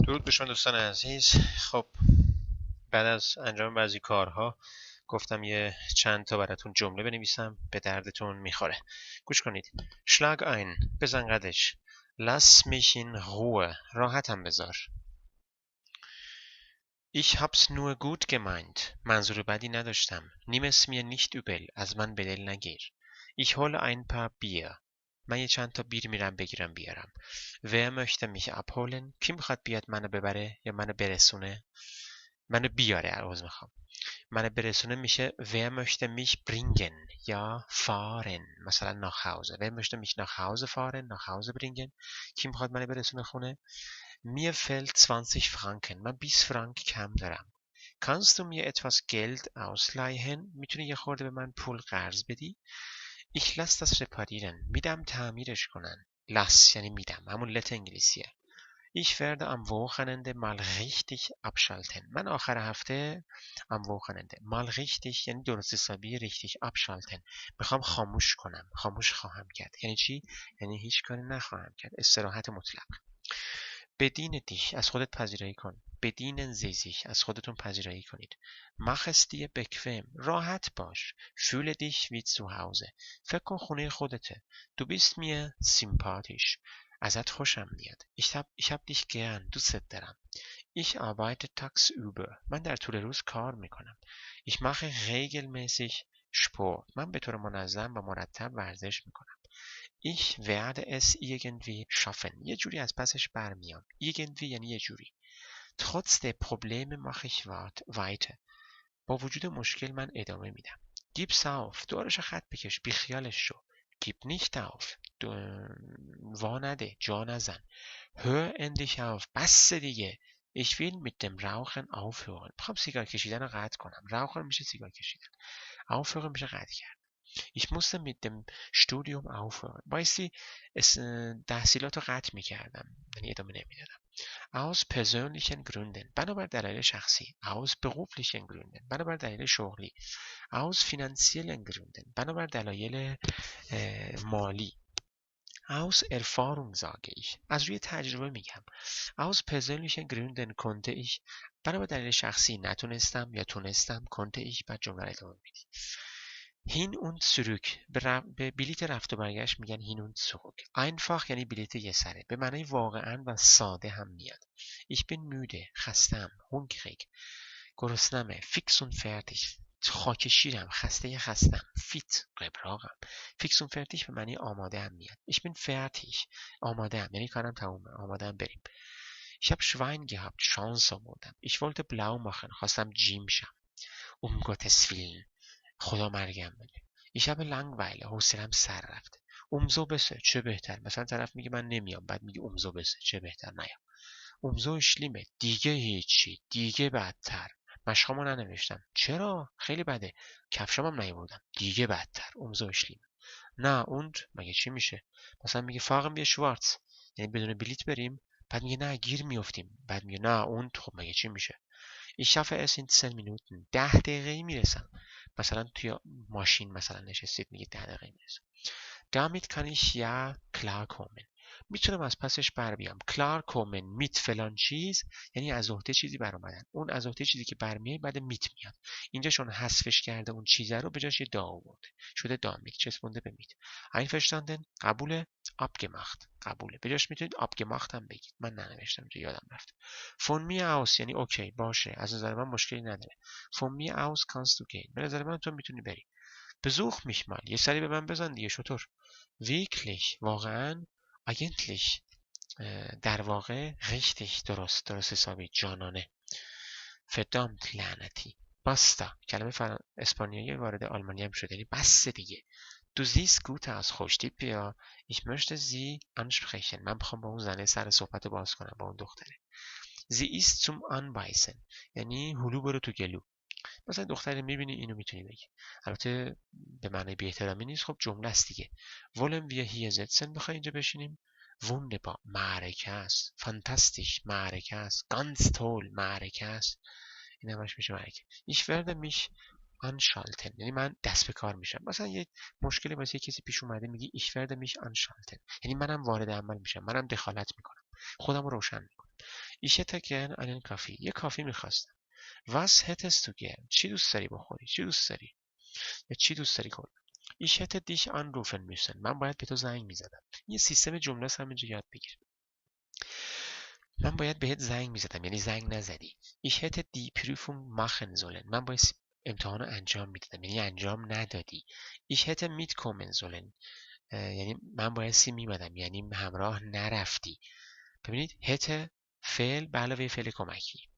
درود به شما دوستان عزیز. خب بعد از انجام بعضی کارها گفتم یه چند تا براتون جمله بنویسم، به دردتون میخوره. گوش کنید. Schlag ein. بزن قدش. Lass mich in Ruhe. راحتم بذار. Ich hab's nur gut gemeint. منظور بدی نداشتم. Nimm es mir nicht übel. از من به دل نگیر. Ich hole ein paar Bier. من یه چند تا بیر میرم بگیرم بیارم. Wer möchte mich abholen? کی میخواد بیاد منو ببره یا منو برسونه؟ منو بیاره، عوض میخوام. منو برسونه میشه wer möchte mich bringen یا fahren. مثلا nach Hause. Wer möchte mich nach Hause fahren? nach Hause bringen. کی میخواد منو برسونه خونه؟ Mir fehlt 20 Franken. من 20 فرانک کم دارم. Kannst du mir etwas Geld ausleihen? میتونی یه خورده به من پول قرض بدی؟ Ich lass das reparieren. میدم تعمیرش کنن. lass یعنی میدم. همون لت انگلیسیه. Ich werde am Wochenende mal richtig abschalten. من آخر هفته am Wochenende mal richtig یعنی درست حسابی richtig abschalten. میخوام خاموش کنم. خاموش خواهم کرد. یعنی چی؟ یعنی هیچ کاری نخواهم کرد. استراحت مطلق. بدین dich از خودت پذیرایی کن. بدین Sie sich از خودتون پذیرایی کنید. Mach es dir bequem راحت باش. Fühle dich wie zu Hause فکر کن خونه خودته. Du bist mir sympathisch ازت خوشم میاد. Ich hab dich gern دوستت دارم. Ich arbeite tagsüber من در طول روز کار میکنم. Ich mache regelmäßig Sport من به طور منظم و مرتب ورزش میکنم. Ich werde es irgendwie schaffen. یه جوری از پسش برمیام. Irgendwie یعنی یه جوری. Trotz der Probleme mache ich weiter. با وجود مشکل من ادامه میدم. Gib's auf. دورش خط بکش. بیخیالش شو. Gib nicht auf. وا نده. جا نزن. Hör endlich auf. بس دیگه. Ich will mit dem Rauchen aufhören. میخوام سیگار کشیدن رو قطع کنم. Rauchen میشه سیگار کشیدن. Aufhören میشه قطع کرد. Ich musste mit dem Studium aufhören. بایستی تحصیلات رو قطع میکردم. یعنی ادامه نمیدادم. Aus persönlichen Gründen. بنابر دلایل شخصی. Aus beruflichen Gründen. بنابر دلایل شغلی. Aus finanziellen Gründen. بنابر دلایل مالی. Aus Erfahrung sage ich. از روی تجربه میگم. Aus persönlichen Gründen konnte ich. بنابر دلیل شخصی نتونستم یا تونستم. konnte ich بعد جمله رو ادامه میدی. hin und zurück به بلیت رفت و برگشت میگن hin und zurück. einfach یعنی بلیت یه سره. به معنی واقعا و ساده هم میاد. ich bin müde خستم. hungrig گرسنمه. fix und fertig خاک شیرم. خستم. fit قبراقم. fix und fertig به معنی آماده هم میاد. ich bin fertig آماده هم یعنی کارم تمومه. آماده هم بریم. ich habe Schwein gehabt شانس آوردم. ich wollte blau machen خواستم جیم شم. Gottes Willen خدا مرگم بده. Ich habe Langeweile حوصله‌ام سر رفته. umso besser چه بهتر. مثلا طرف میگه من نمیام بعد میگه umso besser چه بهتر نیام. umso schlimmer دیگه هیچی. دیگه بدتر. مشقامو ننوشتم. چرا؟ خیلی بده. کفشام هم نیاوردم. دیگه بدتر. umso schlimmer. نه und مگه چی میشه؟ مثلا میگه fahren wir schwarz یعنی بدون بلیت بریم. بعد میگه نه گیر میافتیم. بعد میگه نه und خب مگه چی میشه؟ Ich schaffe es in 10 Minuten 10 دقیقه میرسم. مثلا توی ماشین مثلا نشستید میگه 10 دقیقه میرسم. Damit kann ich ja klarkommen. میتونم از پسش بر بیام. klarkommen mit فلان چیز یعنی از عهده چیزی بر اومدن. اون از عهده چیزی که برمیاد بعد میت میاد. اینجا چون حذفش کرده اون چیزه رو به جاش یه دا آورده. شده damit چسبونده به میت. einverstanden قبوله. abgemacht قبوله. به جاش میتونید abgemacht هم بگید. من ننوشتم اینجا یادم رفت. von mir aus یعنی اوکی باشه. از نظر من مشکلی نداره. von mir aus kannst du gehen. به نظر من تو میتونی بری. besuch mich mal یه سری به من بزن دیگه شطور. wirklich واقعا eigentlich در واقع richtig درست حسابی جانانه. verdammt لعنتی. باستا کلمه اسپانیایی وارد آلمانی هم شده یعنی بس دیگه. du siehst gut aus خوشتیپی یا ich möchte sie ansprechen من بخوام با اون زنه سر صحبت باز کنم با اون دختره. sie ist zum anbeißen یعنی هلو برو تو گلو. مثلا دختری میبینی اینو میتونی بگی. البته به معنی بی احترامی نیست. خب جمله است دیگه. wollen wir hier sitzen میخوای اینجا بشینیم. wunderbar معرکه است. fantastisch معرکه است. ganz toll معرکه است. این همش میشه معرکه. ich werde mich anschalten یعنی من دست به کار میشم. مثلا یه مشکلی واسه کسی پیش اومده میگی ich werde mich anschalten یعنی منم وارد عمل میشم. منم دخالت میکنم. خودم رو روشن میکنم. Ich hätte gern einen Kaffee. یه کافی میخواستم. Was hättest du gern؟ چی دوست داری بخوری؟ چی دوست داری؟ یا چی دوست داری کنی؟ Ich hätte dich anrufen müssen. من باید به تو زنگ میزدم. یه سیستم جمله است، همینجا یاد بگیر. من باید بهت زنگ میزدم، یعنی زنگ نزدی. Ich hätte die Prüfung machen sollen. من باید امتحان رو انجام میدادم، یعنی انجام ندادی. Ich hätte mitkommen sollen. یعنی من بایستی میمدم، یعنی همراه نرفتی. ببینید hätte فعل به علاوه فعل کمکی.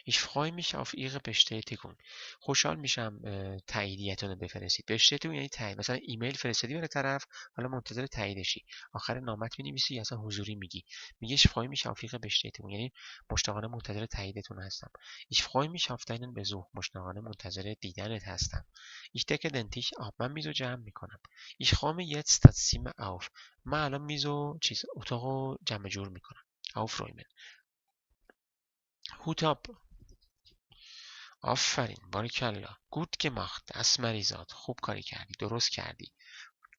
Ich freue mich auf Ihre Bestätigung. خوشحال میشم تاییدیتون رو بفرستید. Bestätigung یعنی تایید. مثلا ایمیل فرستادی برای طرف، حالا منتظر تاییدشی. آخر نامت می‌نویسی، اصلا حضوری میگی. میگه Ich freue mich auf Ihre Bestätigung، یعنی مشتاقانه منتظر تاییدتون هستم. Ich freue mich auf deinen Besuch. مشتاقانه منتظر دیدنت هستم. Ich decke den Tisch ab. من میزو جمع میکنم. Ich räume jetzt das Zimmer auf. من الان میزو اتاقو جمع جور میکنم. Aufräumen. Hut ab. آفرین، باریکلا. گوت gemacht. دست مریزاد. خوب کاری کردی، درست کردی.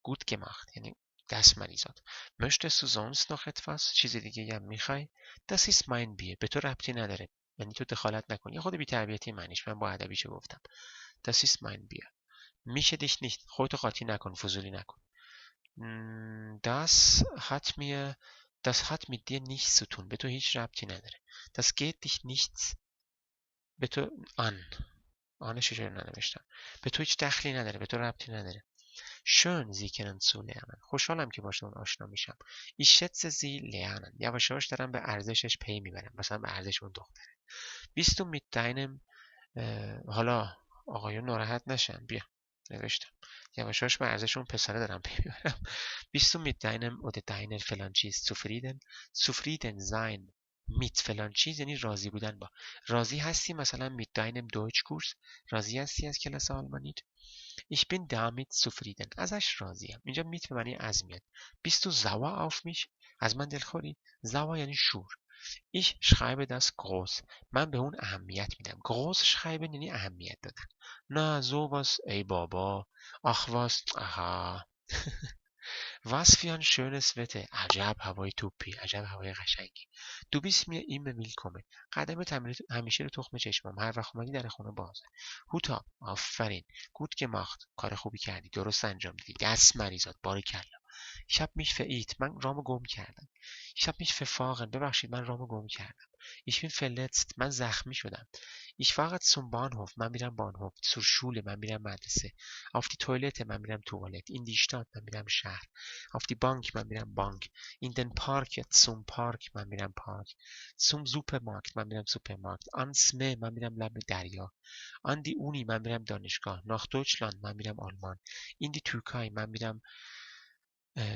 گوت gemacht یعنی دست مریزاد. möchtest du sonst noch etwas؟ چیز دیگه هم میخوای؟ das ist mein Bier. به تو ربطی نداره، یعنی تو دخالت نکن. یه خود بی‌تربیتی معنیش، من با ادبیشو گفتم. das ist mein Bier. میشه dich nicht. خودتو قاطی نکن، فضولی نکن. das hat mit dir nichts zu tun. به تو هیچ ربطی نداره. das geht dich nichts به تو آنش چجوری ننوشتم. به تو هیچ دخلی نداره، به تو ربطی نداره. schön Sie kennenzulernen. خوشحالم که باشون آشنا میشم. ich schätze Sie lernen. یواش یواش دارم به ارزشش پی میبرم، مثلا به ارزش اون دختره. bist du mit deinem حالا آقایون ناراحت نشن، بیا نوشتم. یواش یواش به ارزش اون پسره دارم پی میبرم. bist du mit deinem oder deiner فلان چیز zufrieden؟ zufrieden sein mit فلان چیز یعنی راضی بودن با. راضی هستی مثلا mit deinem Deutschkurs؟ راضی هستی از کلاس آلمانیت؟ ich bin damit zufrieden. ازش راضیم. اینجا mit به معنی از میاد. bist du sauer auf mich؟ از من دلخوری؟ sauer یعنی شور. ich schreibe das groß. من به اون اهمیت میدم. groß schreiben یعنی اهمیت دادن. نه sowas ای بابا. ach was aha. Was für ein schönes Wetter. عجب هوای توپی، عجب هوای قشنگی. Du bist mir immer willkommen. قدمت همیشه رو تخم چشمم. هر وقت اومدی در خونه بازه. Hut ab. آفرین. Gut gemacht. کار خوبی کردی. درست انجام دادی. دست مریزاد. باریکلا. Ich hab mich verirrt. من رامو گم کردم. Ich hab mich verfahren. ببخشید من رامو گم کردم. Ich bin verletzt. من زخمی شدم. Ich fahre zum Bahnhof. من میرم بانهوف. zur Schule. من میرم مدرسه. auf die Toilette. من میرم توالت. in die Stadt. من میرم شهر. auf die Bank. من میرم بانک. in den Park. zum Park. من میرم پارک. zum Supermarkt. من میرم سوپرمارکت. ans Meer. من میرم لب دریا. an die Uni. من میرم دانشگاه. nach Deutschland. من میرم آلمان. in die Türkei. من میرم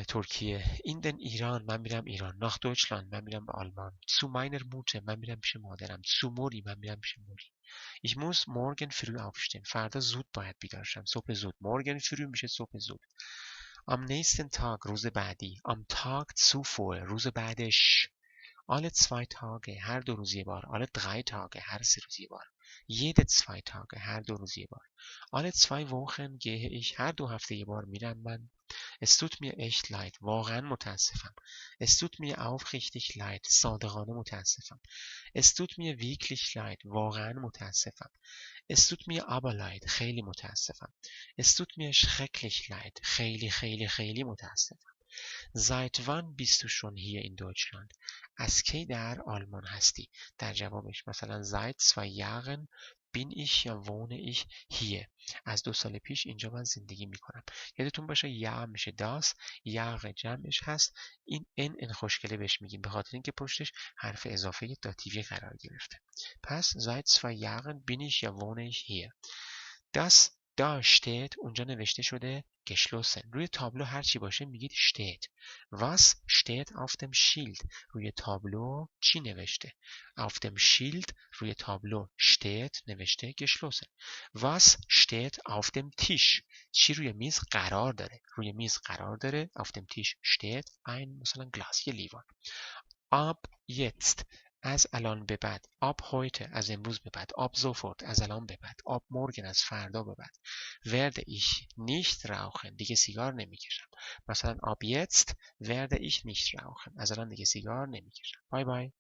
ترکیه. in den ایران. من میرم ایران. nach Deutschland. من میرم به آلمان. zu meiner Mutter. من میرم پیش مادرم. zu Mori. من میرم پیش موری. ich muss morgen früh aufstehen. فردا زود باید بیدار شم. صبح زود. morgen früh میشه صبح زود. am nächsten Tag. روز بعدی. am Tag zuvor. روز بعدش. alle 2 Tage. هر 2 روز یه بار. alle 3 Tage. هر 3 روز یه بار. jede 2 Tage. هر 2 روز یه بار. alle 2 Wochen gehe ich. هر 2 هفته یه بار میرم من. Es tut mir echt leid. واقعا متاسفم. Es tut mir aufrichtig leid. صادقانه متاسفم. Es tut mir wirklich leid. واقعا متاسفم. Es tut mir aber leid. خیلی متاسفم. Es tut mir schrecklich leid. خیلی خیلی خیلی متاسفم. Seit wann bist du schon hier in Deutschland? از کی در آلمان هستی؟ در جوابش مثلا seit 2 Jahren bin ich یا wohne ich hier. از 2 سال پیش اینجا من زندگی میکنم. یادتون باشه یا میشه das، یاغ جمعش هست. این ان خوشگله بهش میگیم به خاطر اینکه پشتش حرف اضافه داتیوی قرار گرفته. پس seit 2 Jahren bin ich یا wohne ich hier. Das da steht اونجا نوشته شده geschlossen. روی تابلو هر چی باشه میگید steht. Was steht auf dem Schild؟ روی تابلو چی نوشته؟ auf dem Schild روی تابلو steht نوشته geschlossen. Was steht auf dem Tisch؟ چی روی میز قرار داره؟ روی میز قرار داره. auf dem Tisch steht ein مثلا گلاس، یه لیوان. ab jetzt از الان به بعد. ab heute از امروز به بعد. ab sofort از الان به بعد. ab morgen از فردا به بعد. werde ich nicht rauchen دیگه سیگار نمیکشم. مثلا ab jetzt werde ich nicht rauchen از الان دیگه سیگار نمیکشم. بای بای.